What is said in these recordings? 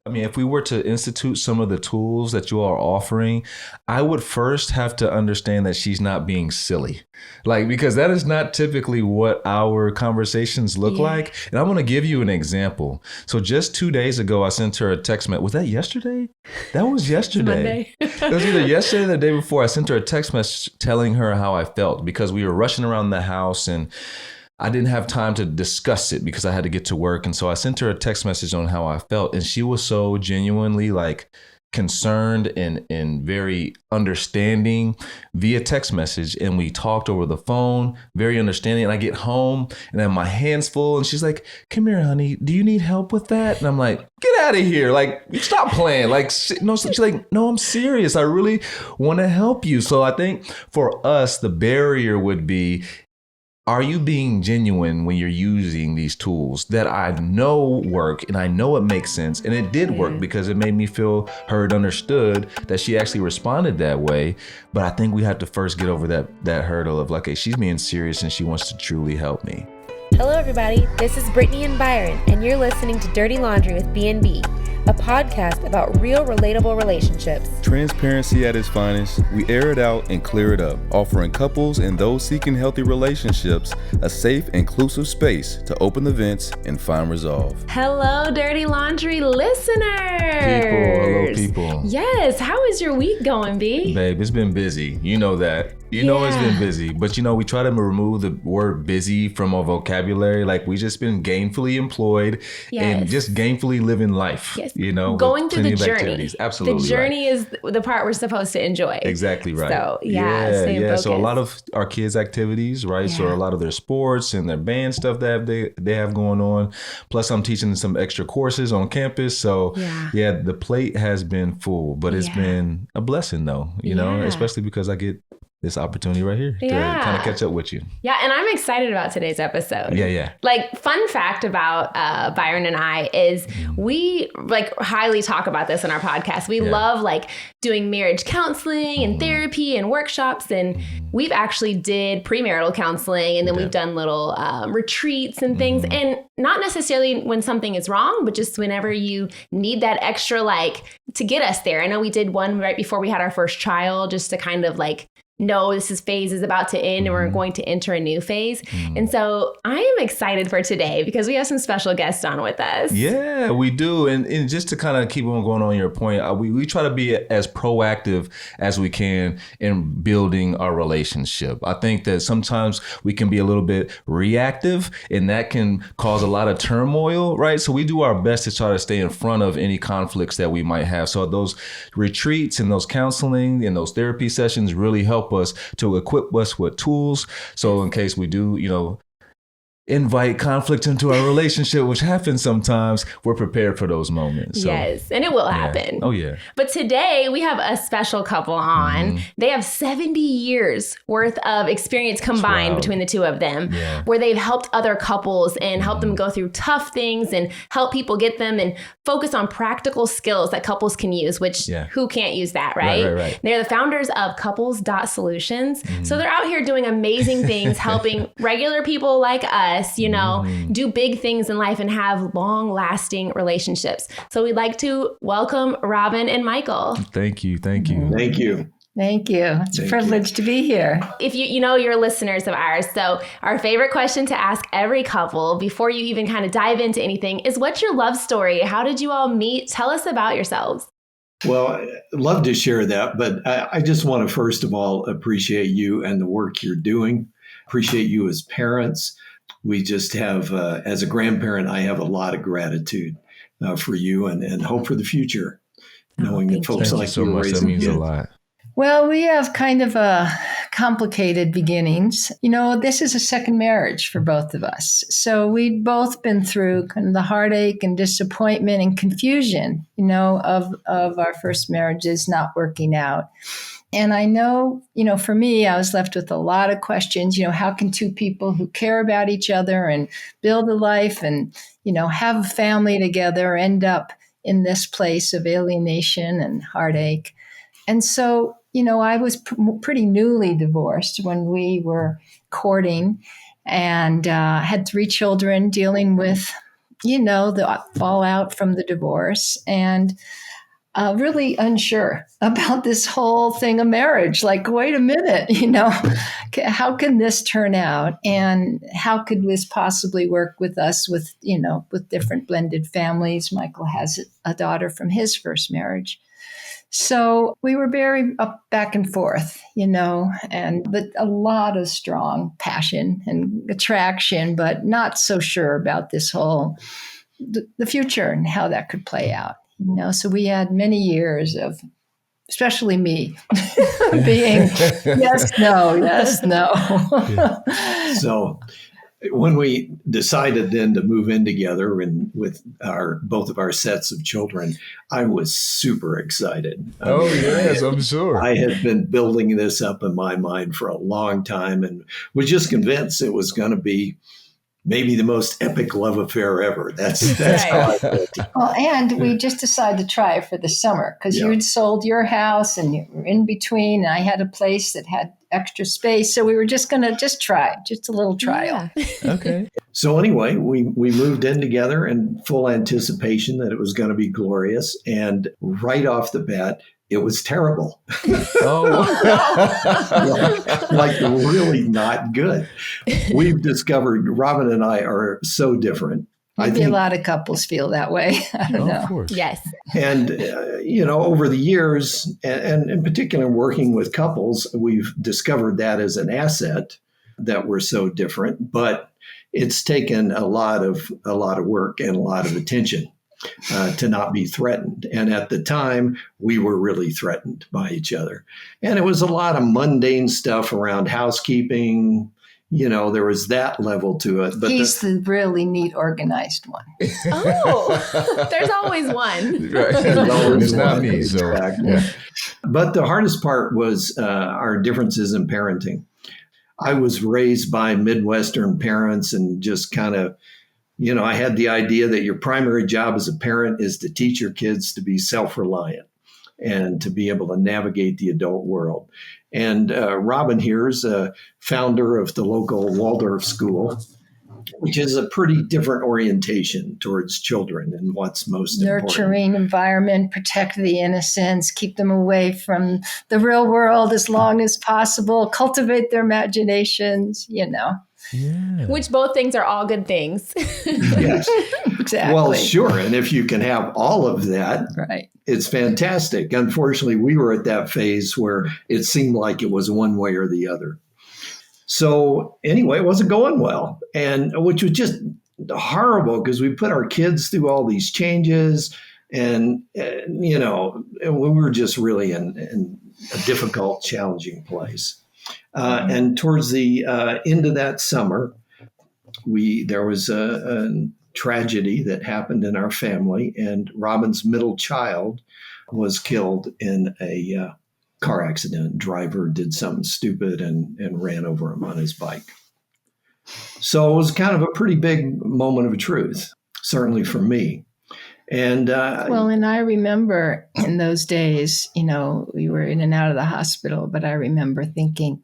I mean, if we were to institute some of the tools that you are offering, I would first have to understand that she's not being silly. Like, because that is not typically what our conversations look like. And I'm going to give you an example. So just 2 days ago, I sent her a text message. Was that yesterday? That was yesterday. It was either yesterday or the day before. I sent her a text message telling her how I felt because we were rushing around the house and I didn't have time to discuss it because I had to get to work. And so I sent her a text message on how I felt. And she was so genuinely like concerned and very understanding via text message. And we talked over the phone, very understanding. And I get home and I have my hands full. And she's like, come here, honey. Do you need help with that? And I'm like, get out of here. Like, stop playing. Like, no, she's like, no, I'm serious. I really want to help you. So I think for us, the barrier would be, are you being genuine when you're using these tools that I know work and I know it makes sense? And it did work because it made me feel heard, understood, that she actually responded that way. But I think we have to first get over that hurdle of like, hey, she's being serious and she wants to truly help me. Hello, everybody. This is Brittney and Byron, and you're listening to Dirty Laundry with B&B, a podcast about real, relatable relationships. Transparency at its finest. We air it out and clear it up, offering couples and those seeking healthy relationships a safe, inclusive space to open the vents and find resolve. Hello, Dirty Laundry listeners. Hello, people. Yes. How is your week going, B? Babe, it's been busy. You know that. You know it's been busy. But, we try to remove the word busy from our vocabulary. Like, we just been gainfully employed and just gainfully living life. Yes. Going through the journey. Activities. Absolutely. The journey is the part we're supposed to enjoy. Exactly right. So, stay focused. So a lot of our kids' activities, right? Yeah. So a lot of their sports and their band stuff that they have going on. Plus, I'm teaching some extra courses on campus. So, the plate has been full, but it's been a blessing, though, especially because I get this opportunity right here to kind of catch up with you. Yeah, and I'm excited about today's episode. Yeah. Like, fun fact about Byron and I is we highly talk about this on our podcast. We love doing marriage counseling and therapy and workshops, and we've actually did premarital counseling, and then we've done little retreats and things, and not necessarily when something is wrong, but just whenever you need that extra to get us there. I know we did one right before we had our first child, just to kind of no, this phase is about to end and we're going to enter a new phase. And so I am excited for today because we have some special guests on with us. Yeah, we do. And just to kind of keep on going on your point, we try to be as proactive as we can in building our relationship. I think that sometimes we can be a little bit reactive and that can cause a lot of turmoil, right? So we do our best to try to stay in front of any conflicts that we might have. So those retreats and those counseling and those therapy sessions really help us to equip us with tools. So in case we do, invite conflict into our relationship, which happens sometimes, we're prepared for those moments. So, yes, and it will happen. Oh, yeah. But today we have a special couple on. They have 70 years worth of experience combined between the two of them, where they've helped other couples and helped them go through tough things and help people get them and focus on practical skills that couples can use, which who can't use that, right? Right. They're the founders of couples.solutions. So they're out here doing amazing things, helping regular people like us, do big things in life and have long-lasting relationships. So we'd like to welcome Robin and Michael. Thank you. Thank you. It's a privilege to be here. If you're listeners of ours, so our favorite question to ask every couple before you even kind of dive into anything is, what's your love story? How did you all meet? Tell us about yourselves. Well, I'd love to share that, but I just want to first of all appreciate you and the work you're doing. Appreciate you as parents. We just have, as a grandparent, I have a lot of gratitude for you and hope for the future, knowing that folks Thank like you so you are much. raising That means kids. a lot. Well, we have kind of complicated beginnings. This is a second marriage for both of us. So we'd both been through kind of the heartache and disappointment and confusion, of our first marriages not working out. And I know, for me, I was left with a lot of questions. How can two people who care about each other and build a life and, have a family together end up in this place of alienation and heartache? And so, I was pretty newly divorced when we were courting and had 3 children, dealing with the fallout from the divorce, and really unsure about this whole thing of marriage. Like, wait a minute, how can this turn out? And how could this possibly work with us with different blended families? Michael has a daughter from his first marriage. So we were very up back and forth, but a lot of strong passion and attraction, but not so sure about this whole, the future and how that could play out. So we had many years of, especially me, being yes, no, yes, no. So when we decided then to move in together and with both of our sets of children, I was super excited. Yes, I'm sure. I had been building this up in my mind for a long time and was just convinced it was going to be maybe the most epic love affair ever. That's how I felt. Well, and we just decided to try it for the summer because you'd sold your house and you were in between. And I had a place that had extra space. So we were just going to try, just a little trial. Yeah. Okay. So anyway, we moved in together in full anticipation that it was going to be glorious. And right off the bat, it was terrible. like really not good. We've discovered Robin and I are so different. Maybe a lot of couples feel that way. I don't know. Of course. Yes. And, over the years, and in particular working with couples, we've discovered that as an asset that we're so different. But it's taken a lot of work and a lot of attention to not be threatened. And at the time, we were really threatened by each other. And it was a lot of mundane stuff around housekeeping. There was that level to it. But he's the really neat, organized one. Oh, there's always one. Right. It's not me. So, exactly. yeah. But the hardest part was our differences in parenting. I was raised by Midwestern parents and just kind of, I had the idea that your primary job as a parent is to teach your kids to be self-reliant and to be able to navigate the adult world. And Robin here is a founder of the local Waldorf school, which is a pretty different orientation towards children and what's most nurturing important. Environment, protect the innocents, keep them away from the real world as long as possible, cultivate their imaginations, Yeah. Which both things are all good things. Yes. Exactly. Well, sure. And if you can have all of that, right, it's fantastic. Unfortunately, we were at that phase where it seemed like it was one way or the other. So anyway, it wasn't going well, and which was just horrible because we put our kids through all these changes, and we were just really in a difficult, challenging place. And towards the end of that summer, there was a tragedy that happened in our family, and Robin's middle child was killed in a car accident. Driver did something stupid and ran over him on his bike. So it was kind of a pretty big moment of truth, certainly for me. And and I remember in those days, we were in and out of the hospital, but I remember thinking,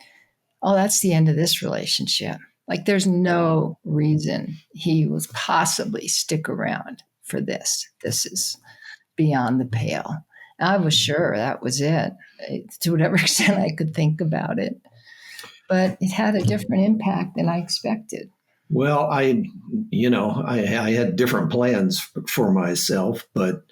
oh, that's the end of this relationship. Like, there's no reason he will possibly stick around for this. This is beyond the pale. I was sure that was it, to whatever extent I could think about it. But it had a different impact than I expected. Well, I had different plans for myself, but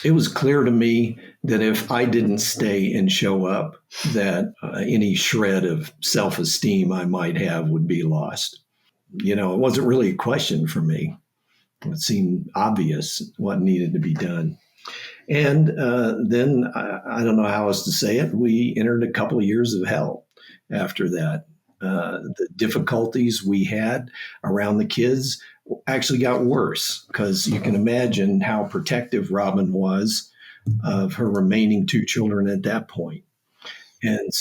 it was clear to me that if I didn't stay and show up, that any shred of self-esteem I might have would be lost. It wasn't really a question for me. It seemed obvious what needed to be done. And then, I don't know how else to say it, we entered a couple of years of hell after that. The difficulties we had around the kids actually got worse because you can imagine how protective Robin was of her remaining two children at that point. And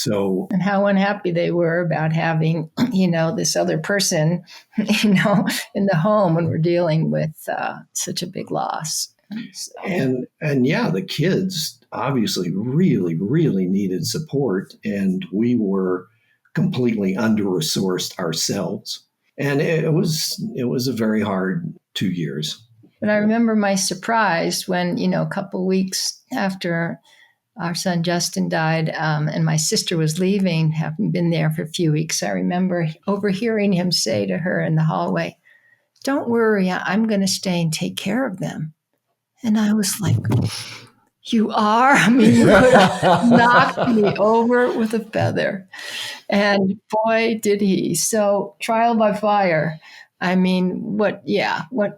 how unhappy they were about having, this other person, in the home when we're dealing with such a big loss. So. And the kids obviously really, really needed support, and we were completely under-resourced ourselves. And it was a very hard 2 years. But I remember my surprise when, a couple weeks after our son Justin died, and my sister was leaving, having been there for a few weeks. I remember overhearing him say to her in the hallway, "Don't worry, I'm going to stay and take care of them." And I was like, "You are?" I mean, you could have knocked me over with a feather. And boy, did he. So trial by fire. I mean, what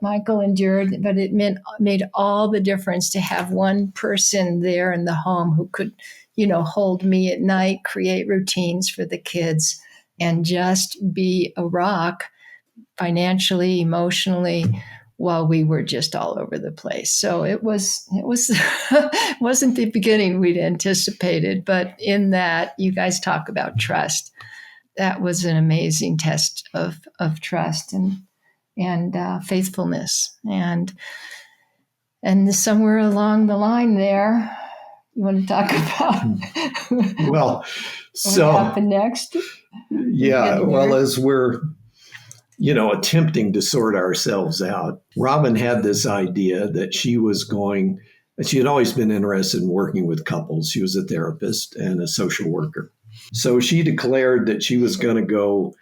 Michael endured, but it made all the difference to have one person there in the home who could, hold me at night, create routines for the kids, and just be a rock financially, emotionally, while we were just all over the place. So it wasn't the beginning we'd anticipated, but in that, you guys talk about trust. That was an amazing test of trust and faithfulness. And somewhere along the line there, you want to talk about Well, what happened next? Yeah, well, as we're attempting to sort ourselves out, Robin had this idea that she had always been interested in working with couples. She was a therapist and a social worker. So she declared that she was going to go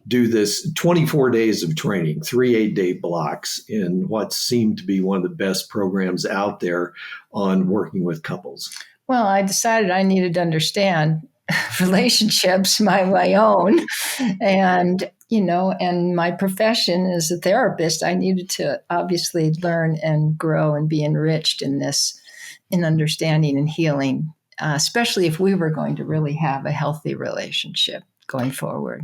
do this 24 days of training, 3 8-day blocks in what seemed to be one of the best programs out there on working with couples. Well, I decided I needed to understand relationships my own. And, and my profession as a therapist, I needed to obviously learn and grow and be enriched in understanding and healing, especially if we were going to really have a healthy relationship going forward.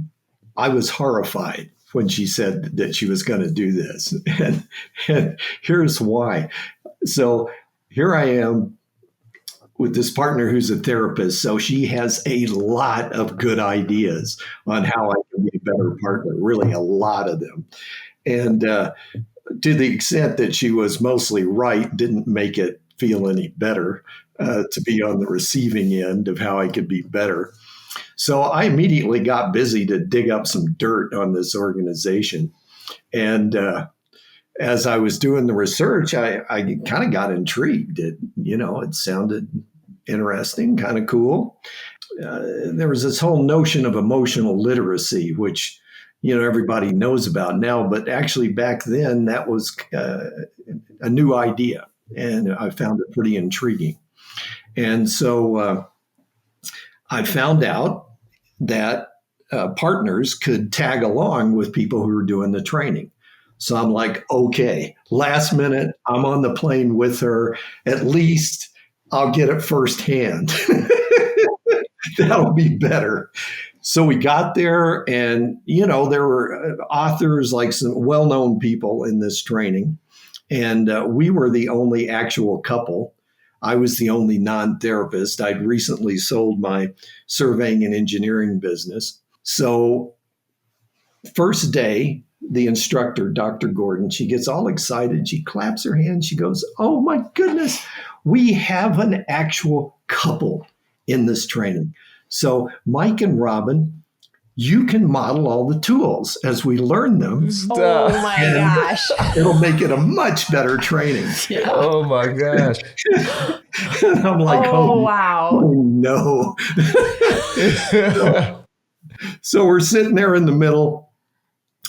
I was horrified when she said that she was going to do this. And here's why. So here I am with this partner who's a therapist. So she has a lot of good ideas on how I can be a better partner, really a lot of them. And to the extent that she was mostly right, didn't make it feel any better to be on the receiving end of how I could be better. So I immediately got busy to dig up some dirt on this organization. And as I was doing the research, I kind of got intrigued. It sounded interesting, kind of cool. There was this whole notion of emotional literacy, which, everybody knows about now, but actually back then that was a new idea. And I found it pretty intriguing. And so I found out that partners could tag along with people who were doing the training. So I'm like, okay, last minute, I'm on the plane with her. At least I'll get it firsthand. That'll be better. So we got there and, there were authors, like some well-known people in this training. And we were the only actual couple. I was the only non-therapist. I'd recently sold my surveying and engineering business. So first day, the instructor, Dr. Gordon, she gets all excited. She claps her hands. She goes, "Oh my goodness, we have an actual couple in this training. So Mike and Robin, you can model all the tools as we learn them. Oh my gosh. It'll make it a much better training." Yeah. Oh my gosh. And I'm like, wow. Oh no. So we're sitting there in the middle.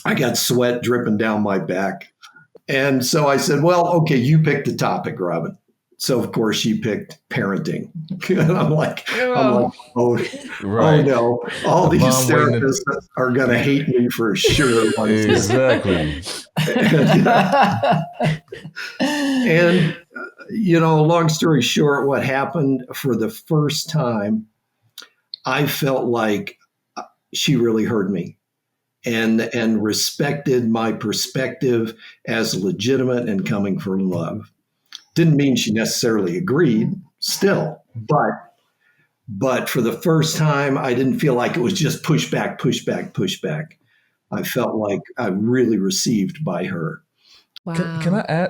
I got sweat dripping down my back. And so I said, well, okay, you pick the topic, Robin. So of course she picked parenting. And I'm like, oh no, all these therapists are going to hate me for sure. Exactly. And long story short, what happened, for the first time, I felt like she really heard me and respected my perspective as legitimate and coming from love. Didn't mean she necessarily agreed still, but for the first time, I didn't feel like it was just push back. I felt like I really received by her. Wow.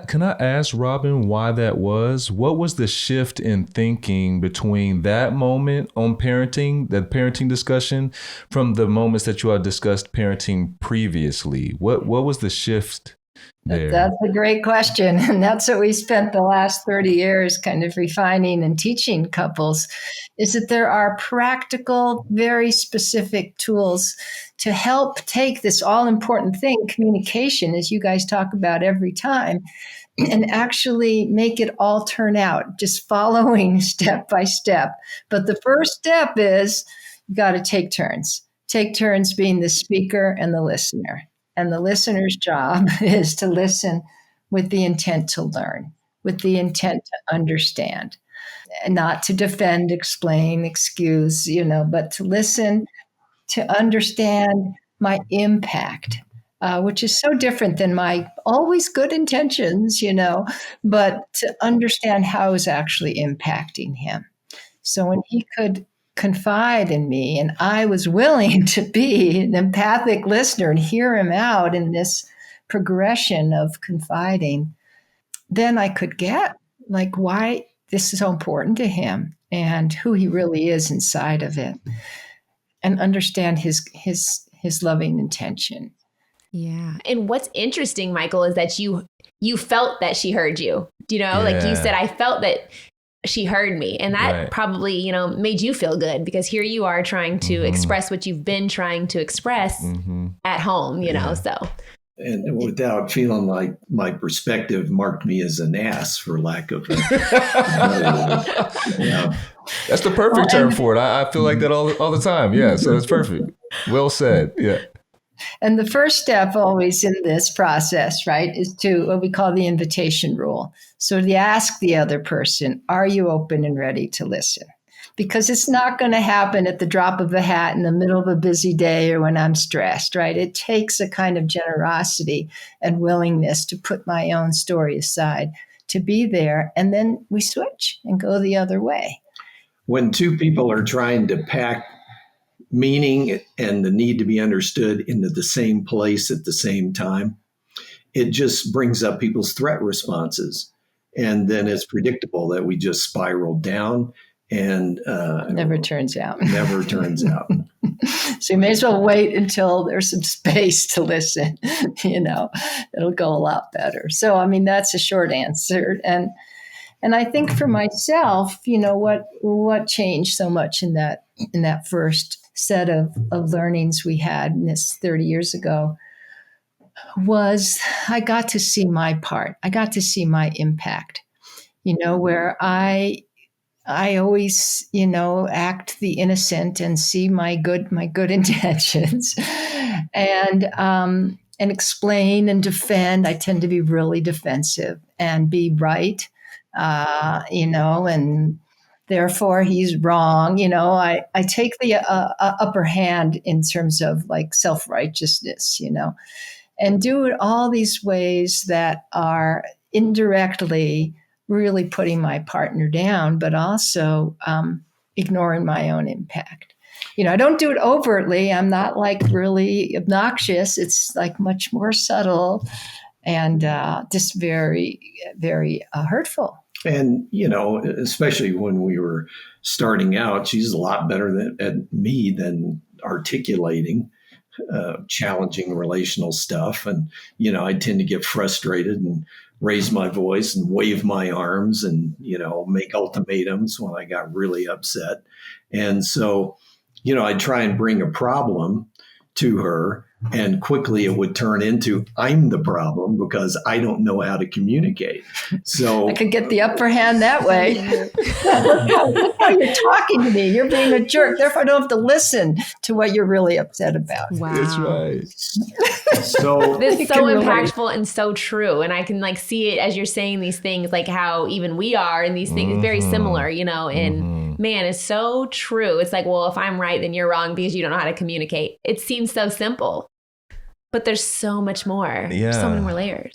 Can I ask Robin why that was? What was the shift in thinking between that moment on parenting, that parenting discussion, from the moments that you all discussed parenting previously? What was the shift there? That's a great question. And that's what we spent the last 30 years kind of refining and teaching couples, is that there are practical, very specific tools to help take this all important thing, communication, as you guys talk about every time, and actually make it all turn out, just following step by step. But the first step is you got to take turns being the speaker and the listener. And the listener's job is to listen with the intent to learn, with the intent to understand, and not to defend, explain, excuse, but to listen, to understand my impact, which is so different than my always good intentions, but to understand how it's actually impacting him. So when he could confide in me and I was willing to be an empathic listener and hear him out in this progression of confiding, then I could get like why this is so important to him and who he really is inside of it, and understand his loving intention. Yeah. And what's interesting, Michael, is that you felt that she heard you. Like you said, I felt that she heard me. And that probably, made you feel good, because here you are trying to express what you've been trying to express at home, so. And without feeling like my perspective marked me as an ass, for lack of That's the perfect term for it. I feel like that all the time. Yeah, so it's perfect. Well said. Yeah. And the first step always in this process, right, is to what we call the invitation rule. So to ask the other person, are you open and ready to listen? Because it's not going to happen at the drop of a hat in the middle of a busy day or when I'm stressed, right? It takes a kind of generosity and willingness to put my own story aside, to be there, and then we switch and go the other way. When two people are trying to pack meaning and the need to be understood into the same place at the same time, it just brings up people's threat responses. And then it's predictable that we just spiral down and never turns out. Never turns out. So you may as well wait until there's some space to listen. It'll go a lot better. So, I mean, that's a short answer. And I think for myself, what changed so much in that first set of learnings we had in this 30 years ago was I got to see my part. I got to see my impact, where I always, act the innocent and see my good intentions and explain and defend. I tend to be really defensive and be right, and therefore he's wrong. I take the upper hand in terms of like self-righteousness, and do it all these ways that are indirectly really putting my partner down, but also ignoring my own impact. I don't do it overtly. I'm not like really obnoxious. It's like much more subtle and just very, very hurtful. And, especially when we were starting out, she's a lot better at me than articulating challenging relational stuff. And, I tend to get frustrated and raise my voice and wave my arms and, make ultimatums when I got really upset. And so, I'd try and bring a problem to her, and quickly it would turn into I'm the problem because I don't know how to communicate. So I could get the upper hand that way. Look how you're talking to me. You're being a jerk. Therefore, I don't have to listen to what you're really upset about. Wow. That's right. So this is so impactful and so true. And I can like see it as you're saying these things, like how even we are in these things, very similar, and man, it's so true. It's like, well, if I'm right, then you're wrong because you don't know how to communicate. It seems so simple, but there's so much more. Yeah. So many more layers.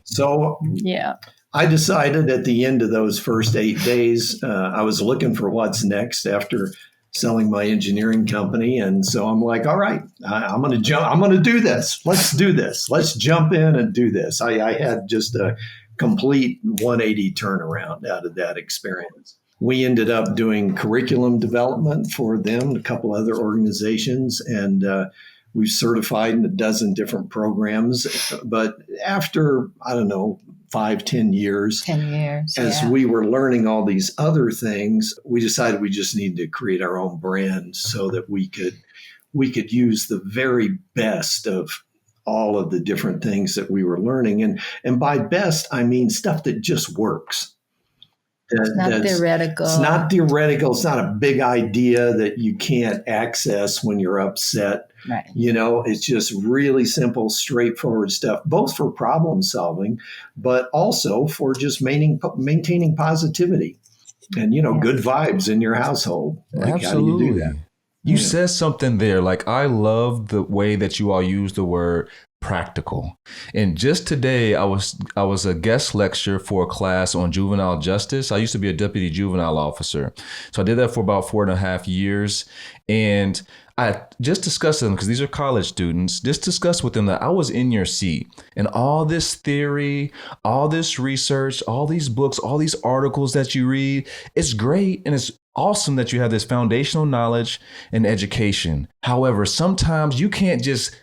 So yeah, I decided at the end of those first 8 days, I was looking for what's next after selling my engineering company. And so I'm like, all right, I'm going to jump. I'm going to do this. Let's do this. Let's jump in and do this. I had just a complete 180 turnaround out of that experience. We ended up doing curriculum development for them, a couple other organizations, and We've certified in a dozen different programs. But after, I don't know, 5-10 years, 10 years. as Yeah. we were learning all these other things, we decided we just needed to create our own brand so that we could use the very best of all of the different things that we were learning. And by best, I mean stuff that just works. It's not theoretical. It's not theoretical. It's not a big idea that you can't access when you're upset. Right. It's just really simple, straightforward stuff, both for problem solving, but also for just maintaining positivity and, good vibes in your household. Like, Absolutely. how do you do that? You said something there. Like, I love the way that you all use the word practical. And just today, I was a guest lecturer for a class on juvenile justice. I used to be a deputy juvenile officer. So I did that for about 4.5 years. And I just discussed with them, because these are college students, just discussed with them that I was in your seat, and all this theory, all this research, all these books, all these articles that you read, it's great. And it's awesome that you have this foundational knowledge and education. However, sometimes you can't just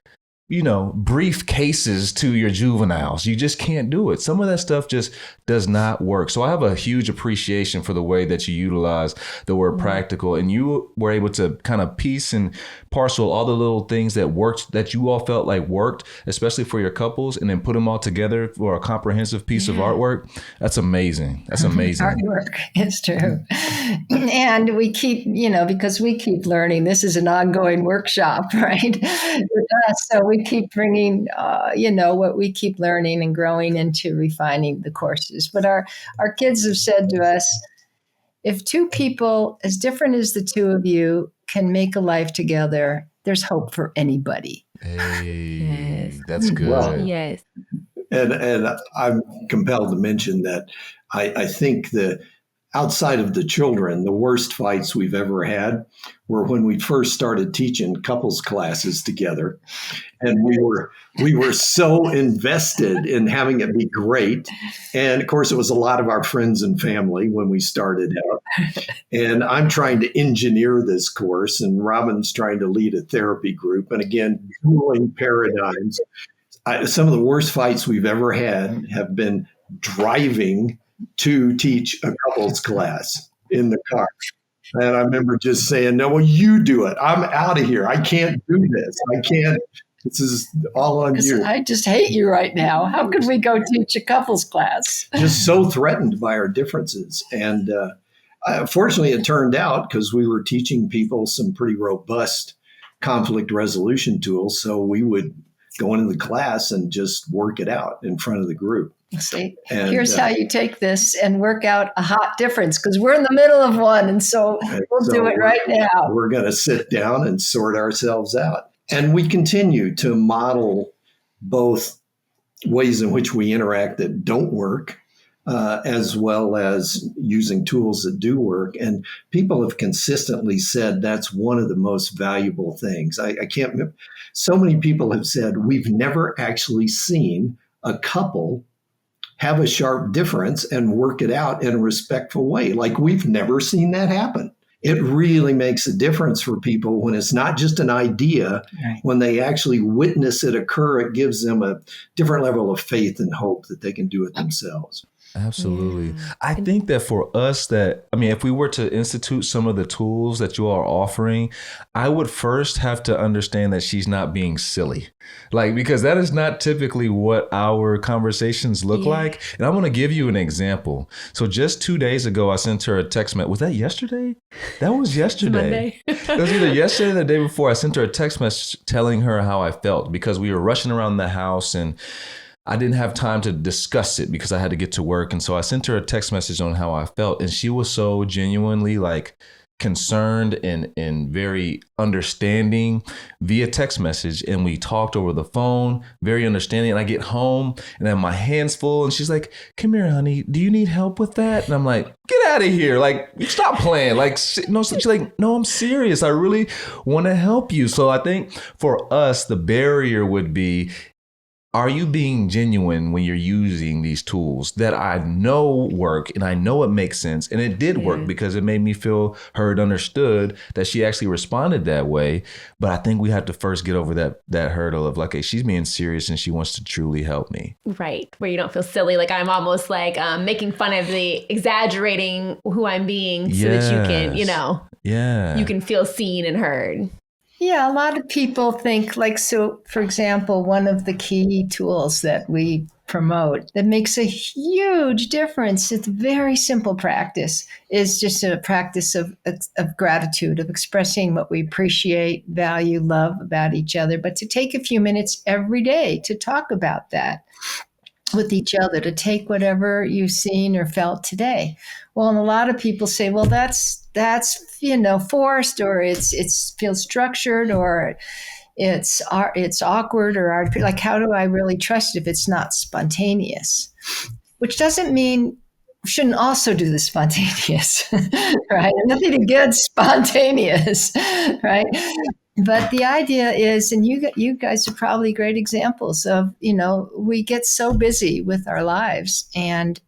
brief cases to your juveniles. You just can't do it. Some of that stuff just does not work. So I have a huge appreciation for the way that you utilize the word practical, and you were able to kind of piece and parcel all the little things that worked, that you all felt like worked, especially for your couples, and then put them all together for a comprehensive piece of artwork. That's amazing. That's amazing. Artwork. It's true. And we keep, because we keep learning. This is an ongoing workshop, right? With us. So we keep bringing, what we keep learning and growing into refining the courses. But our kids have said to us, if two people as different as the two of you can make a life together, there's hope for anybody. Hey, Yes. that's good. Well, Yes. And I'm compelled to mention that I think that outside of the children, the worst fights we've ever had were when we first started teaching couples classes together. And we were so invested in having it be great. And of course, it was a lot of our friends and family when we started out. And I'm trying to engineer this course, and Robin's trying to lead a therapy group. And again, dueling paradigms. Some of the worst fights we've ever had have been driving to teach a couples class in the car. And I remember just saying, no, well, you do it. I'm out of here. I can't do this. I can't. This is all on you. I just hate you right now. How could we go teach a couples class? Just so threatened by our differences. And fortunately, it turned out, because we were teaching people some pretty robust conflict resolution tools. So we would go into the class and just work it out in front of the group. See, And, here's how you take this and work out a hot difference, because we're in the middle of one. And so we'll do it right now. We're going to sit down and sort ourselves out. And we continue to model both ways in which we interact that don't work, as well as using tools that do work. And people have consistently said that's one of the most valuable things. I can't remember. So many people have said, we've never actually seen a couple have a sharp difference and work it out in a respectful way. Like, we've never seen that happen. It really makes a difference for people when it's not just an idea. Right. When they actually witness it occur, it gives them a different level of faith and hope that they can do it themselves. Absolutely. I think that for us, if we were to institute some of the tools that you are offering, I would first have to understand that she's not being silly. Because that is not typically what our conversations look like. And I'm going to give you an example. So just 2 days ago, I sent her a text message. Was that yesterday? That was yesterday. It was either yesterday or the day before. I sent her a text message telling her how I felt, because we were rushing around the house and I didn't have time to discuss it because I had to get to work. And so I sent her a text message on how I felt. And she was so genuinely concerned and very understanding via text message. And we talked over the phone, very understanding. And I get home and I have my hands full. And she's like, come here, honey. Do you need help with that? And I'm like, get out of here. Stop playing. No, she's like, no, I'm serious. I really want to help you. So I think for us, the barrier would be, are you being genuine when you're using these tools that I know work and I know it makes sense? And it did work because it made me feel heard, understood, that she actually responded that way. But I think we have to first get over that hurdle of like, hey, she's being serious and she wants to truly help me. Right. Where you don't feel silly. Like I'm almost like making fun of the exaggerating who I'm being so that you can, you can feel seen and heard. Yeah, a lot of people think like, so for example, one of the key tools that we promote that makes a huge difference, it's a very simple practice, is just a practice of gratitude, of expressing what we appreciate, value, love about each other, but to take a few minutes every day to talk about that with each other, to take whatever you've seen or felt today. Well, and a lot of people say, well, that's forced, or it feels structured, or it's awkward, or like, how do I really trust it if it's not spontaneous? Which doesn't mean we shouldn't also do the spontaneous, right? Nothing against spontaneous, right? But the idea is, and you guys are probably great examples of, we get so busy with our lives, and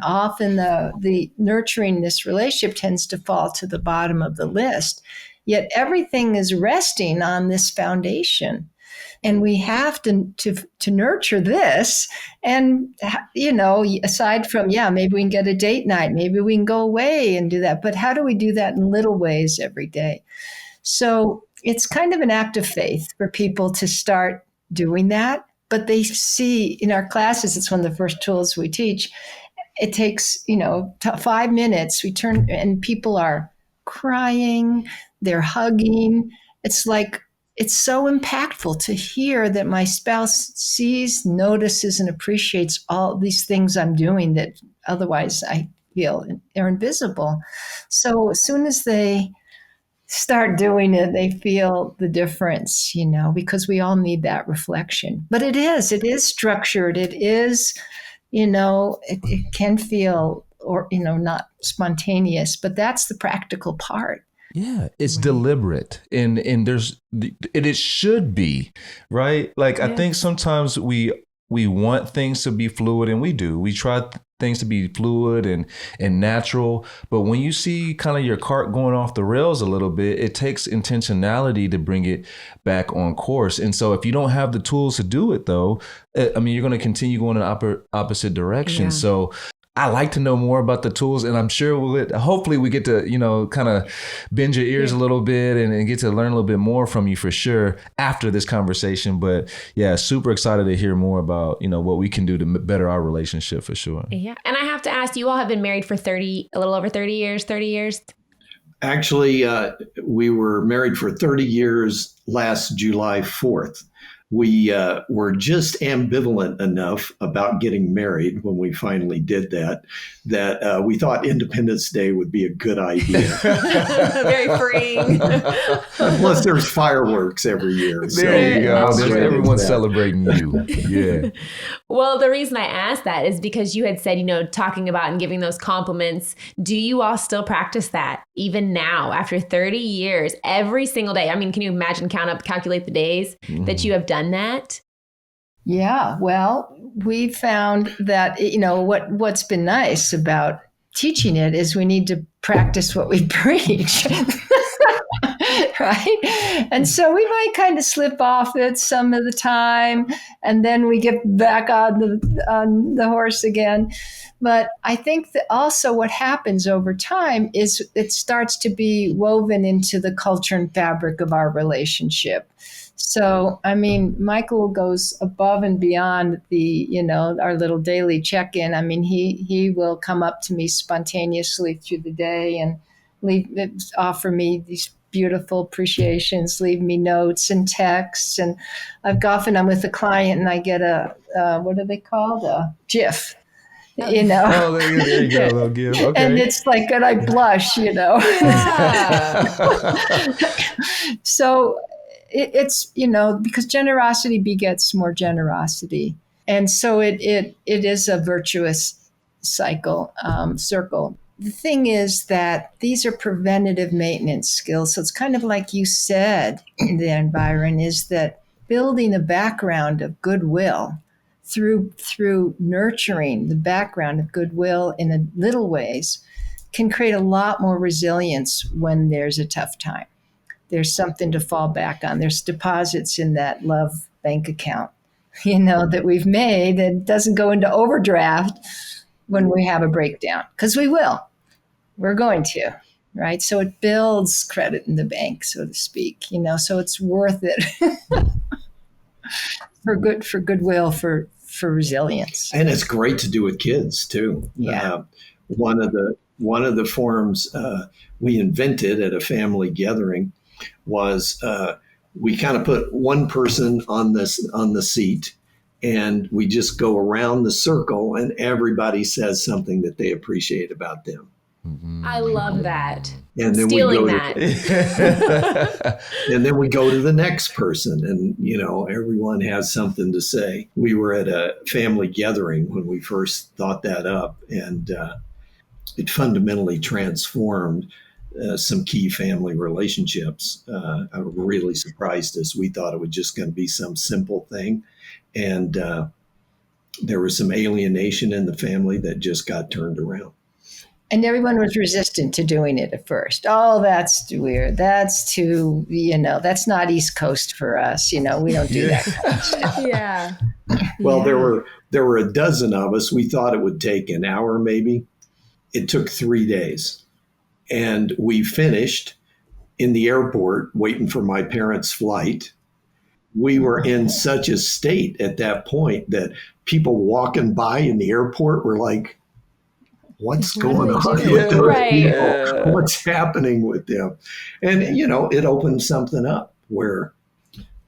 often the nurturing this relationship tends to fall to the bottom of the list. Yet everything is resting on this foundation. And we have to nurture this. And, aside from, maybe we can get a date night, maybe we can go away and do that. But how do we do that in little ways every day? So it's kind of an act of faith for people to start doing that. But they see in our classes, it's one of the first tools we teach. It takes, 5 minutes. We turn, and people are crying, they're hugging. It's like, it's so impactful to hear that my spouse sees, notices, and appreciates all these things I'm doing that otherwise I feel are invisible. So as soon as they start doing it, they feel the difference, because we all need that reflection. But it is structured. It is, it can feel, or, not spontaneous, but that's the practical part. Yeah, it's deliberate, and it should be, right? Like, I think sometimes we want things to be fluid, and we do. We try things to be fluid and natural, but when you see kind of your cart going off the rails a little bit, it takes intentionality to bring it back on course. And so if you don't have the tools to do it, though, I mean, you're going to continue going in opposite direction. Yeah. So I like to know more about the tools, and I'm sure hopefully we get to, kind of bend your ears a little bit and get to learn a little bit more from you for sure after this conversation. But yeah, super excited to hear more about, what we can do to better our relationship for sure. Yeah. And I have to ask, you all have been married for a little over 30 years? Actually, we were married for 30 years last July 4th. We were just ambivalent enough about getting married when we finally did that we thought Independence Day would be a good idea. Very freeing. Plus, there's fireworks every year. There you go. Everyone's celebrating you. Yeah. Well, the reason I asked that is because you had said, talking about and giving those compliments. Do you all still practice that even now after 30 years, every single day? I mean, can you imagine, calculate the days that you have done that? Yeah, well, we found that, what's been nice about teaching it is we need to practice what we preach. Right? And so we might kind of slip off it some of the time, and then we get back on the horse again. But I think that also what happens over time is it starts to be woven into the culture and fabric of our relationship. So, I mean, Michael goes above and beyond our little daily check-in. I mean, he will come up to me spontaneously through the day and offer me these beautiful appreciations, leave me notes and texts. And often I'm with a client and I get what are they called? A GIF. Oh, there you go. They'll give. Okay. And it's like, and I blush, Yeah. So it's, because generosity begets more generosity. And so it is a virtuous circle. The thing is that these are preventative maintenance skills. So it's kind of like you said then, Byron, is that building a background of goodwill through nurturing the background of goodwill in a little ways can create a lot more resilience when there's a tough time. There's something to fall back on. There's deposits in that love bank account, that we've made that doesn't go into overdraft when we have a breakdown, because we will. We're going to, right? So it builds credit in the bank, so to speak, so it's worth it for goodwill, for resilience. And it's great to do with kids too. Yeah. One of the forms we invented at a family gathering was we kind of put one person on the seat, and we just go around the circle, and everybody says something that they appreciate about them. I love that. And then Stealing we go that. and then we go to the next person, and everyone has something to say. We were at a family gathering when we first thought that up, and it fundamentally transformed some key family relationships. Really surprised us. We thought it was just going to be some simple thing, and there was some alienation in the family that just got turned around. And everyone was resistant to doing it at first. Oh, that's weird. That's too, that's not East Coast for us. We don't do that kind of stuff. Yeah. Well, there were a dozen of us. We thought it would take an hour, maybe. It took 3 days. And we finished in the airport waiting for my parents' flight. We were in such a state at that point that people walking by in the airport were like, what's going on with those people? What's happening with them? And, it opened something up where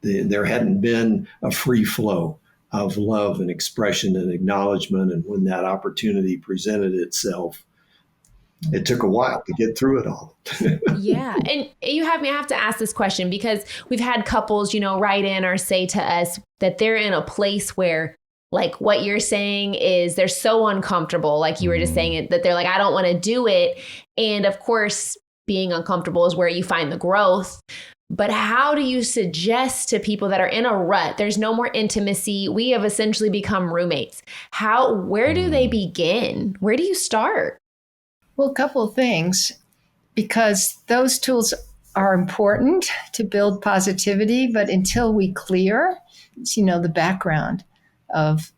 there hadn't been a free flow of love and expression and acknowledgement. And when that opportunity presented itself, it took a while to get through it all. Yeah. And I have to ask this question because we've had couples, write in or say to us that they're in a place where, like, what you're saying is they're so uncomfortable, like you were just saying it, that they're like, I don't want to do it. And of course, being uncomfortable is where you find the growth. But how do you suggest to people that are in a rut, there's no more intimacy, we have essentially become roommates? Where do they begin? Where do you start? Well, a couple of things, because those tools are important to build positivity, but until we clear, the background of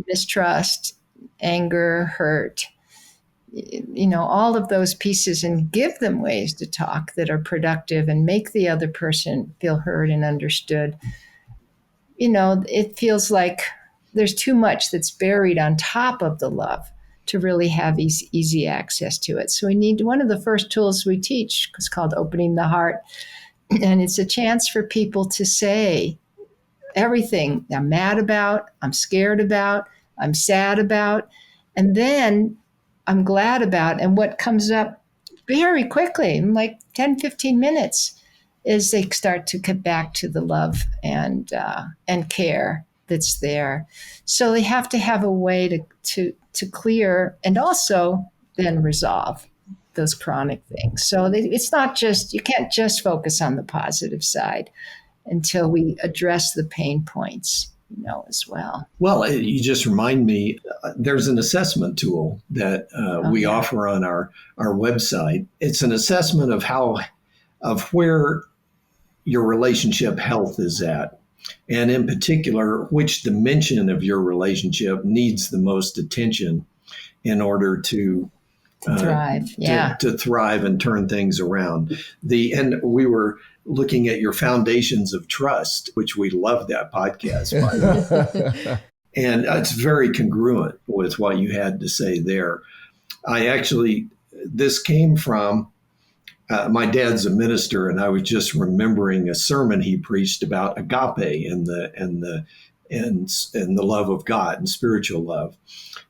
mistrust, anger, hurt, all of those pieces, and give them ways to talk that are productive and make the other person feel heard and understood. It feels like there's too much that's buried on top of the love to really have easy access to it. So we need, one of the first tools we teach is called opening the heart. And it's a chance for people to say everything I'm mad about, I'm scared about, I'm sad about, and then I'm glad about. And what comes up very quickly, in like 10, 15 minutes, is they start to get back to the love and care that's there. So they have to have a way to clear and also then resolve those chronic things. So it's not just, you can't just focus on the positive side until we address the pain points, as well. Well, you just remind me, there's an assessment tool that we offer on our website. It's an assessment of where your relationship health is at. And in particular, which dimension of your relationship needs the most attention in order to thrive. To thrive and turn things around. And we were looking at your foundations of trust, which we love that podcast, by the way. And it's very congruent with what you had to say there. This came from my dad's a minister, and I was just remembering a sermon he preached about agape and the love of God and spiritual love.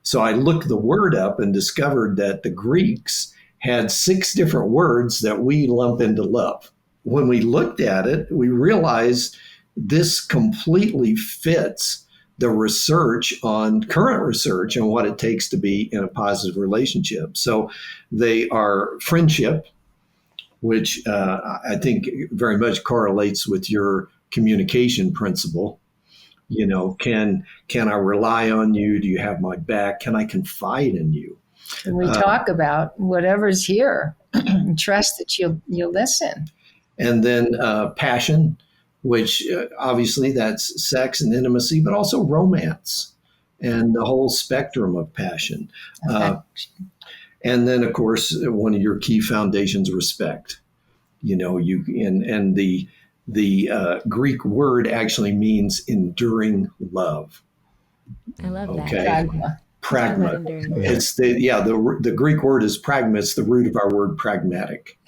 So I looked the word up and discovered that the Greeks had 6 different words that we lump into love. When we looked at it, we realized this completely fits the current research on what it takes to be in a positive relationship. So they are friendship, which I think very much correlates with your communication principle. Can I rely on you? Do you have my back? Can I confide in you? And we talk about whatever's here. Trust that you'll listen. And then passion, which obviously that's sex and intimacy, but also romance and the whole spectrum of passion. And then, of course, one of your key foundations, respect. And the Greek word actually means enduring love. I love that. Okay. Pragma. It's the Greek word is pragma. It's the root of our word pragmatic.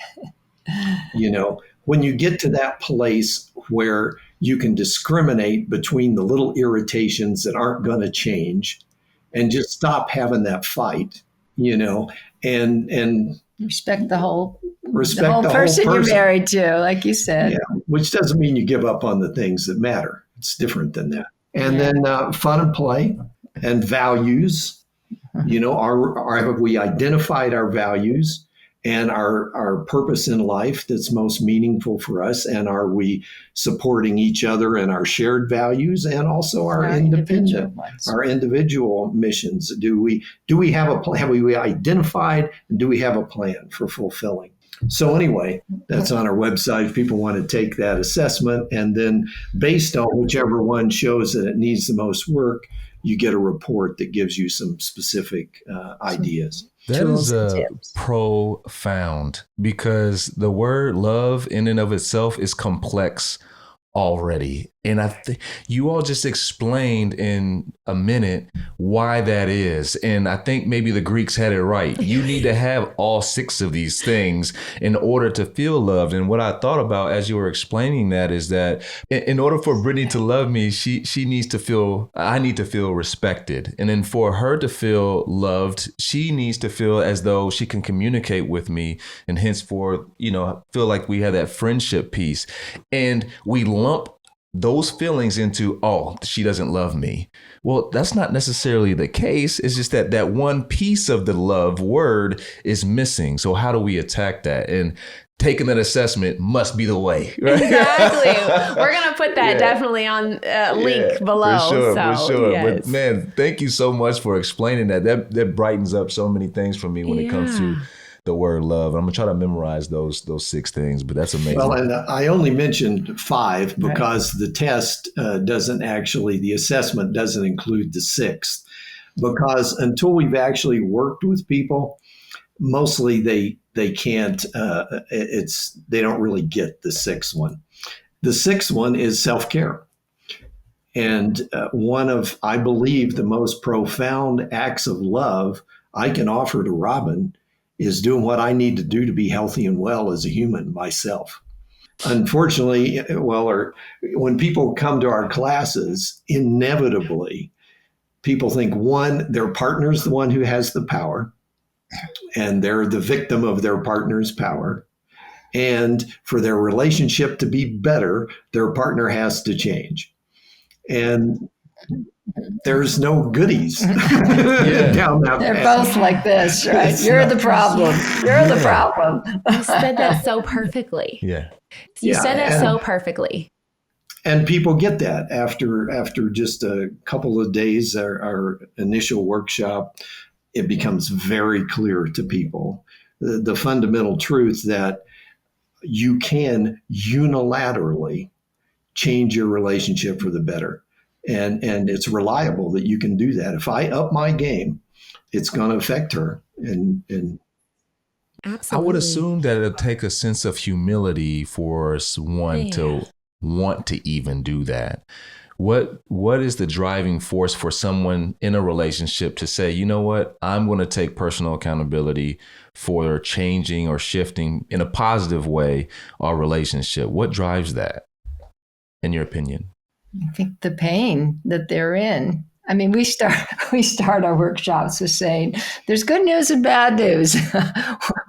When you get to that place where you can discriminate between the little irritations that aren't going to change and just stop having that fight, and respect the whole person you're married to, like you said. Yeah, which doesn't mean you give up on the things that matter. It's different than that. And then fun and play and values. Have we identified our values and our purpose in life that's most meaningful for us? And are we supporting each other in our shared values and also our individual missions? Do we have a plan? Have we identified, and do we have a plan for fulfilling? So anyway, that's on our website if people want to take that assessment. And then based on whichever one shows that it needs the most work, you get a report that gives you some specific ideas. That is profound, because the word love in and of itself is complex already. And I think you all just explained in a minute why that is. And I think maybe the Greeks had it right. You need to have all 6 of these things in order to feel loved. And what I thought about as you were explaining that is that in order for Brittney to love me, she needs to feel, I need to feel respected. And then for her to feel loved, she needs to feel as though she can communicate with me, and henceforth, feel like we have that friendship piece. And we lump those feelings into, oh, she doesn't love me. Well, that's not necessarily the case. It's just that one piece of the love word is missing. So how do we attack that? And taking that assessment must be the way. Right? Exactly. We're going to put that definitely on link below. For sure. Yes. But man, thank you so much for explaining that. That brightens up so many things for me when it comes to the word love. I'm gonna try to memorize those 6 things, but that's amazing. Well, and I only mentioned 5 because the test the assessment doesn't include the 6th, because until we've actually worked with people, mostly they can't. They don't really get the 6th one. The 6th one is self-care. And one of, I believe, the most profound acts of love I can offer to Robin is doing what I need to do to be healthy and well as a human myself. Unfortunately, when people come to our classes, inevitably, people think, one, their partner's the one who has the power, and they're the victim of their partner's power. And for their relationship to be better, their partner has to change. And there's no goodies down that They're path. both like this, right? You're the problem. You're the problem. You said that so perfectly. Yeah. You said that so perfectly. And people get that after just a couple of days, our initial workshop, it becomes very clear to people the fundamental truth that you can unilaterally change your relationship for the better. And it's reliable that you can do that. If I up my game, it's going to affect her. And Absolutely. I would assume that it'll take a sense of humility for one to want to even do that. What is the driving force for someone in a relationship to say, you know what, I'm going to take personal accountability for changing or shifting in a positive way our relationship? What drives that, in your opinion? I think the pain that they're in. I mean, we start our workshops with saying, there's good news and bad news.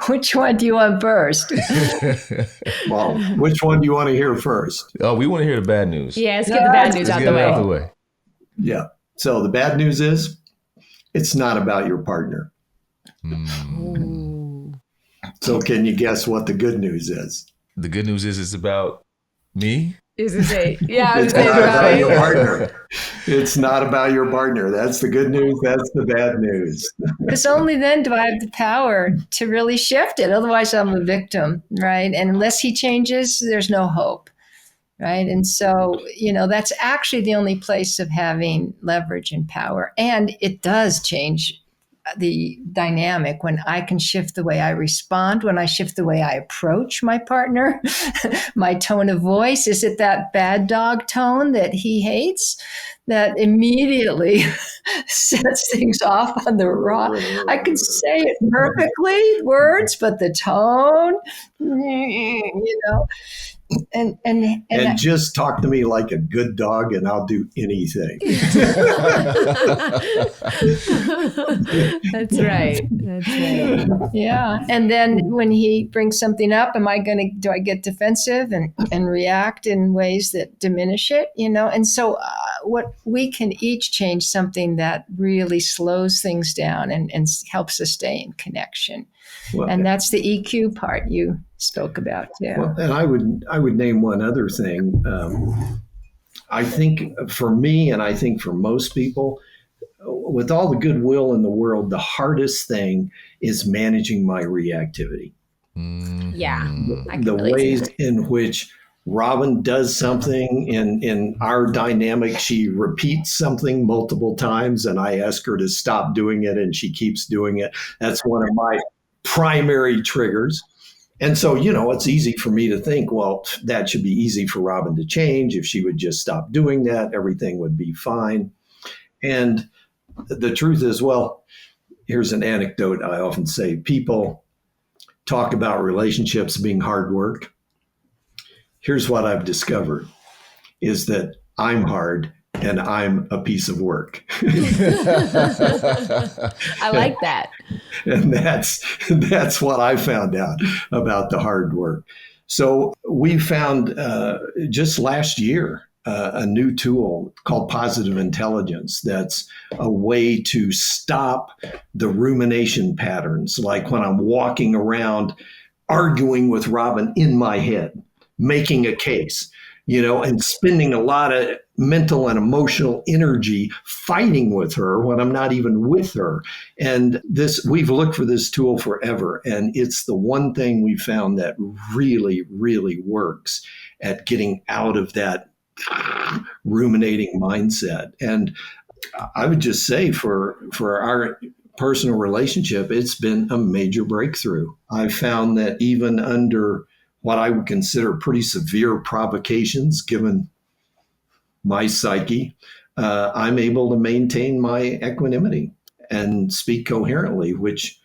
Which one do you want first? Well, which one do you want to hear first? Oh, we want to hear the bad news. Yeah, let's get the bad news out the way. Yeah. So the bad news is it's not about your partner. Ooh. So can you guess what the good news is? The good news is it's about me? Is to say, yeah, I was It's gonna not say about your Bobby. partner. It's not about your partner. That's the good news. That's the bad news. Because only then do I have the power to really shift it. Otherwise, I'm a victim, right? And unless he changes, there's no hope, right? And so, that's actually the only place of having leverage and power. And it does change the dynamic when I can shift the way I respond, when I shift the way I approach my partner, my tone of voice. Is it that bad dog tone that he hates that immediately sets things off on the raw? I can say it perfectly, words, but the tone, And just talk to me like a good dog, and I'll do anything. That's right. That's right. yeah. And then when he brings something up, do I get defensive and react in ways that diminish it, And so what we can each change something that really slows things down and helps us stay in connection. Well, And that's the EQ part you spoke about too. well, and I would name one other thing. I think for me, and I think for most people, with all the goodwill in the world, the hardest thing is managing my reactivity. Yeah. I can The really see ways that. in which Robin does something in our dynamic, she repeats something multiple times, and I ask her to stop doing it, and she keeps doing it. That's one of my primary triggers. And so, it's easy for me to think, well, that should be easy for Robin to change. If she would just stop doing that, everything would be fine. And the truth is, well, here's an anecdote I often say. People talk about relationships being hard work. Here's what I've discovered is that I'm hard and I'm a piece of work. I like that. And that's what I found out about the hard work. So we found just last year a new tool called positive intelligence. That's a way to stop the rumination patterns, like when I'm walking around arguing with Robin in my head, making a case, and spending a lot of mental and emotional energy fighting with her when I'm not even with her. And we've looked for this tool forever. And it's the one thing we found that really, really works at getting out of that ruminating mindset. And I would just say for our personal relationship, it's been a major breakthrough. I found that even under what I would consider pretty severe provocations, given my psyche, I'm able to maintain my equanimity and speak coherently, which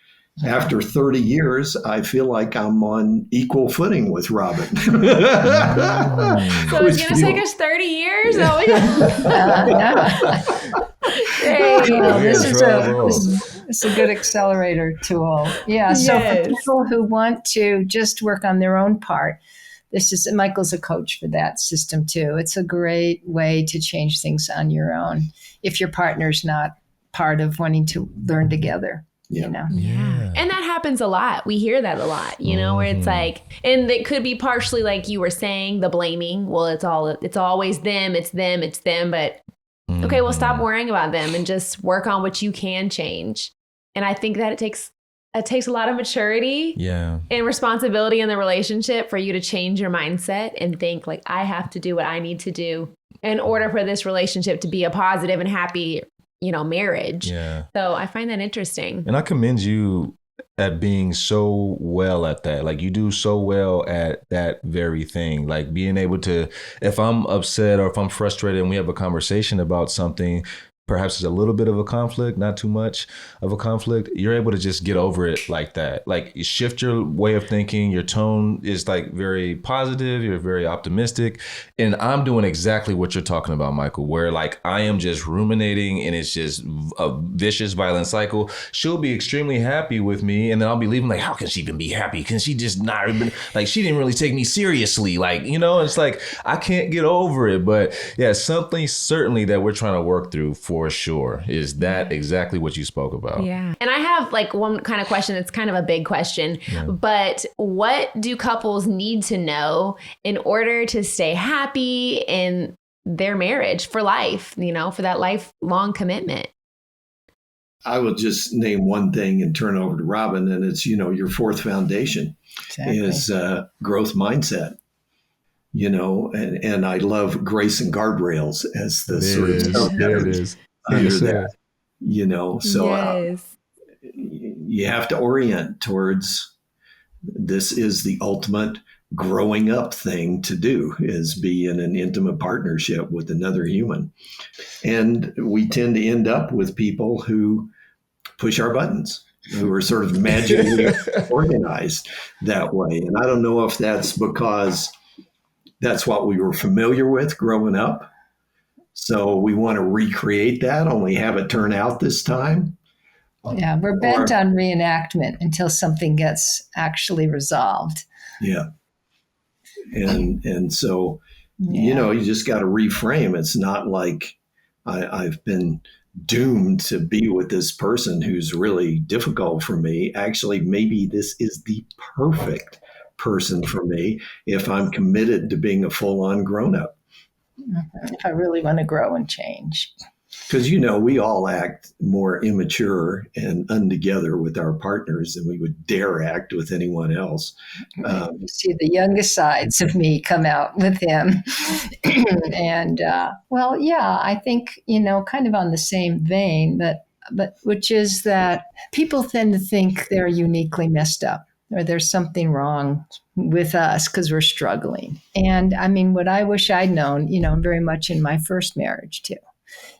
after 30 years, I feel like I'm on equal footing with Robin. So it's going to take us 30 years? Oh, yeah. This is a good accelerator tool. Yeah. So Yes. for people who want to just work on their own part, Michael's a coach for that system too. It's a great way to change things on your own if your partner's not part of wanting to learn together. Yeah. Yeah. And that happens a lot. We hear that a lot, where it's like, and it could be partially like you were saying, the blaming. Well, it's always them, it's them. But okay, well, stop worrying about them and just work on what you can change. And I think that it takes a lot of maturity and responsibility in the relationship for you to change your mindset and think like, I have to do what I need to do in order for this relationship to be a positive and happy marriage. Yeah. So I find that interesting. And I commend you at being so well at that. Like you do so well at that very thing. Like being able to, if I'm upset or if I'm frustrated and we have a conversation about something, perhaps it's a little bit of a conflict, not too much of a conflict, you're able to just get over it like that. Like you shift your way of thinking, your tone is like very positive, you're very optimistic. And I'm doing exactly what you're talking about, Michael, where like I am just ruminating and it's just a vicious, violent cycle. She'll be extremely happy with me and then I'll be leaving like, how can she even be happy? Can she just not even, like she didn't really take me seriously? Like, it's like I can't get over it. But yeah, something certainly that we're trying to work through for for sure. Is that exactly what you spoke about? Yeah. And I have like one kind of question. It's kind of a big question, but what do couples need to know in order to stay happy in their marriage for life, for that lifelong commitment? I will just name one thing and turn over to Robin, and it's, your fourth foundation is growth mindset. And I love grace and guardrails as the sort of subheaders under that, so yes. You have to orient towards, this is the ultimate growing up thing to do, is be in an intimate partnership with another human. And we tend to end up with people who push our buttons, who are sort of magically organized that way. And I don't know if that's because that's what we were familiar with growing up, so we want to recreate that, only have it turn out this time. Yeah, we're bent on reenactment until something gets actually resolved. Yeah. And so, you just got to reframe. It's not like I've been doomed to be with this person who's really difficult for me. Actually, maybe this is the perfect person for me if I'm committed to being a full-on grown-up. If I really want to grow and change. Because, we all act more immature and untogether with our partners than we would dare act with anyone else. You see the youngest sides of me come out with him. And, I think, kind of on the same vein, but which is that people tend to think they're uniquely messed up, or there's something wrong with us because we're struggling. And I mean, what I wish I'd known, very much in my first marriage too,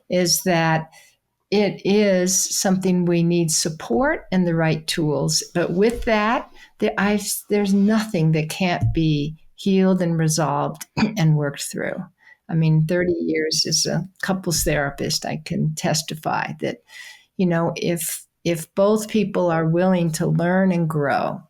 is that it is something we need support and the right tools. But with that, there's nothing that can't be healed and resolved and worked through. I mean, 30 years as a couples therapist, I can testify that, if both people are willing to learn and grow,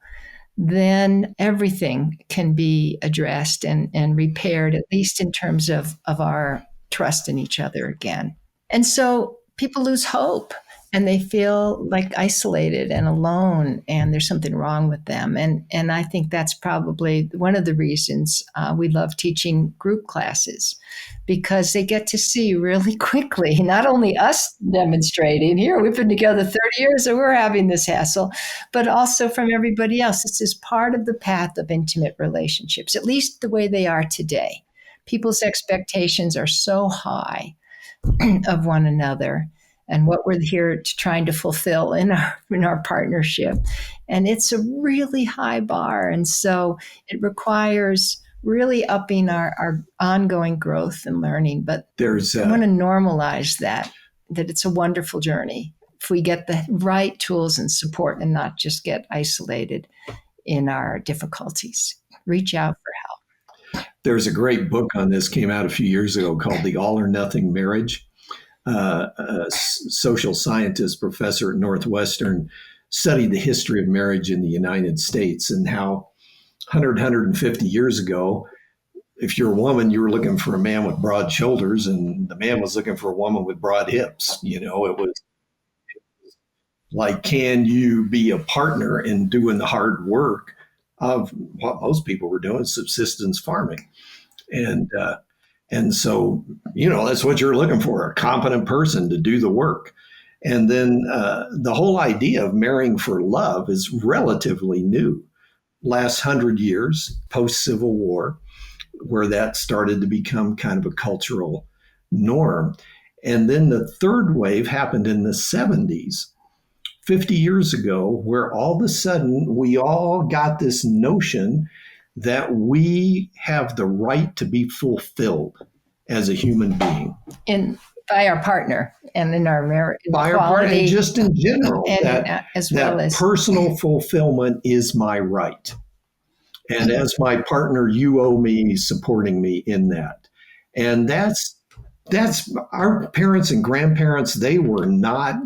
then everything can be addressed and repaired, at least in terms of our trust in each other again. And so people lose hope and they feel like isolated and alone, and there's something wrong with them. And I think that's probably one of the reasons we love teaching group classes, because they get to see really quickly, not only us demonstrating, here, we've been together 30 years and we're having this hassle, but also from everybody else. This is part of the path of intimate relationships, at least the way they are today. People's expectations are so high of one another and what we're here trying to fulfill in our partnership. And it's a really high bar. And so it requires really upping our ongoing growth and learning. But I want to normalize that it's a wonderful journey if we get the right tools and support and not just get isolated in our difficulties. Reach out for help. There's a great book on this, came out a few years ago, called The All or Nothing Marriage. A social scientist professor at Northwestern studied the history of marriage in the United States and how 150 years ago, if you're a woman, you were looking for a man with broad shoulders, and the man was looking for a woman with broad hips. It was like, can you be a partner in doing the hard work of what most people were doing, subsistence farming? And so, that's what you're looking for, a competent person to do the work. And then the whole idea of marrying for love is relatively new. Last 100 years, post-Civil War, where that started to become kind of a cultural norm. And then the third wave happened in the 70s, 50 years ago, where all of a sudden we all got this notion that we have the right to be fulfilled as a human being. By our partner and in our marriage. By our partner, and just in general, as personal fulfillment is my right. And as my partner, you owe me supporting me in that. And that's our parents and grandparents, they were not,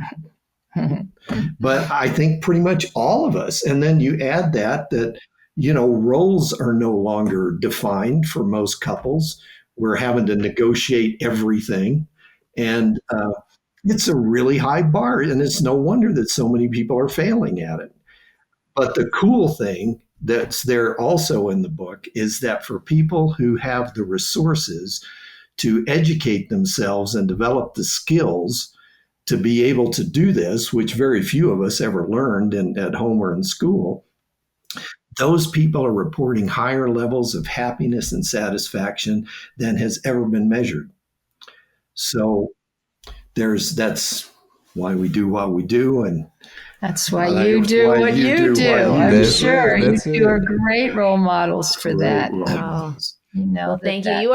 but I think pretty much all of us. And then you add that roles are no longer defined for most couples. We're having to negotiate everything. And It's a really high bar, and it's no wonder that so many people are failing at it. But the cool thing that's there also in the book is that for people who have the resources to educate themselves and develop the skills to be able to do this, which very few of us ever learned at home or in school, those people are reporting higher levels of happiness and satisfaction than has ever been measured. So that's why we do what we do, and that's why you do what you do. I'm sure you two are great role models for that. Well, thank you.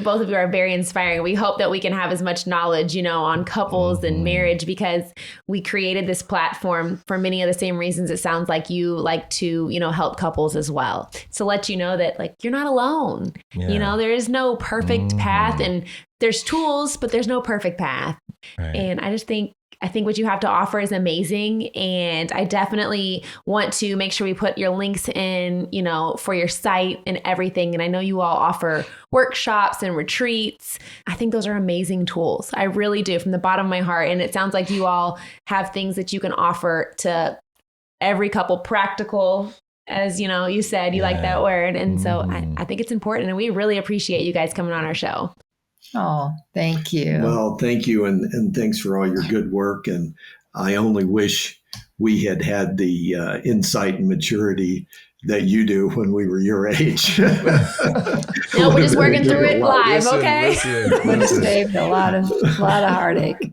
Both of you are very inspiring. We hope that we can have as much knowledge, on couples and marriage, because we created this platform for many of the same reasons. It sounds like you like to, help couples as well. To let you know that you're not alone. Yeah. There is no perfect path, and there's tools, but there's no perfect path. Right. And I think what you have to offer is amazing. And I definitely want to make sure we put your links in, for your site and everything. And I know you all offer workshops and retreats. I think those are amazing tools. I really do, from the bottom of my heart. And it sounds like you all have things that you can offer to every couple, practical, as you said, you like that word. And so I think it's important. And we really appreciate you guys coming on our show. Oh, thank you. Well, thank you. And thanks for all your good work. And I only wish we had the insight and maturity that you do when we were your age. No, we're just working through it live. Okay. We saved a lot of heartache.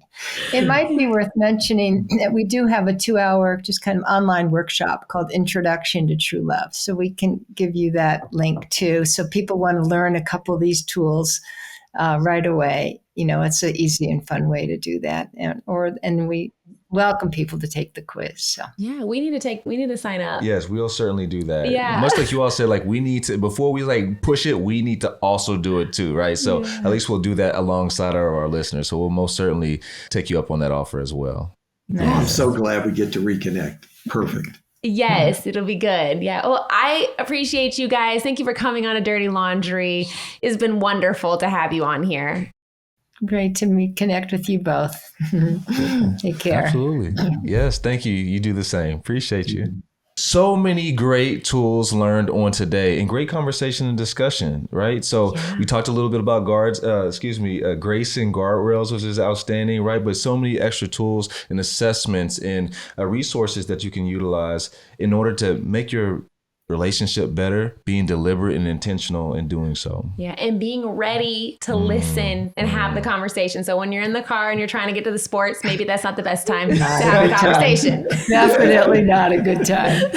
It might be worth mentioning that we do have a 2-hour just kind of online workshop called Introduction to True Love. So we can give you that link too. So people want to learn a couple of these tools right away. It's an easy and fun way to do that. And we welcome people to take the quiz. So yeah, we need to sign up. Yes, we'll certainly do that. Yeah. Much like you all said, we need to, before we push it, we need to also do it too, right? So at least we'll do that alongside our listeners. So we'll most certainly take you up on that offer as well. Nice. Oh, I'm so glad we get to reconnect. Perfect. Yes, it'll be good. Yeah. Well, I appreciate you guys. Thank you for coming on A Dirty Laundry. It's been wonderful to have you on here. Great to connect with you both. Take care. Absolutely. Yes. Thank you. You do the same. Appreciate you. So many great tools learned on today, and great conversation and discussion, right? So we talked a little bit about grace and guardrails, which is outstanding, right? But so many extra tools and assessments and resources that you can utilize in order to make your relationship better, being deliberate and intentional in doing so. Yeah, and being ready to listen and have the conversation. So when you're in the car and you're trying to get to the sports, maybe that's not the best time to have a conversation. Definitely not a good time.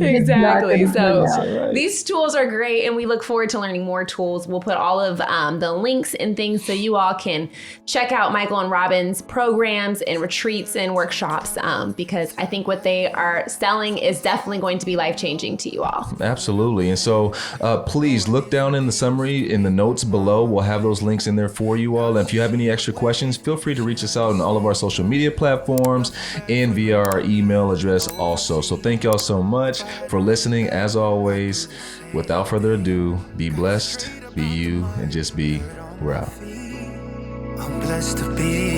Exactly. So these tools are great, and we look forward to learning more tools. We'll put all of the links and things so you all can check out Michael and Robin's programs and retreats and workshops, because I think what they are selling is definitely going to be life-changing to you all. Absolutely. And so please look down in the summary in the notes below. We'll have those links in there for you all. And if you have any extra questions, feel free to reach us out on all of our social media platforms and via our email address also. So thank y'all so much for listening. As always, without further ado, be blessed, be you, and just be. We're out. I'm blessed to be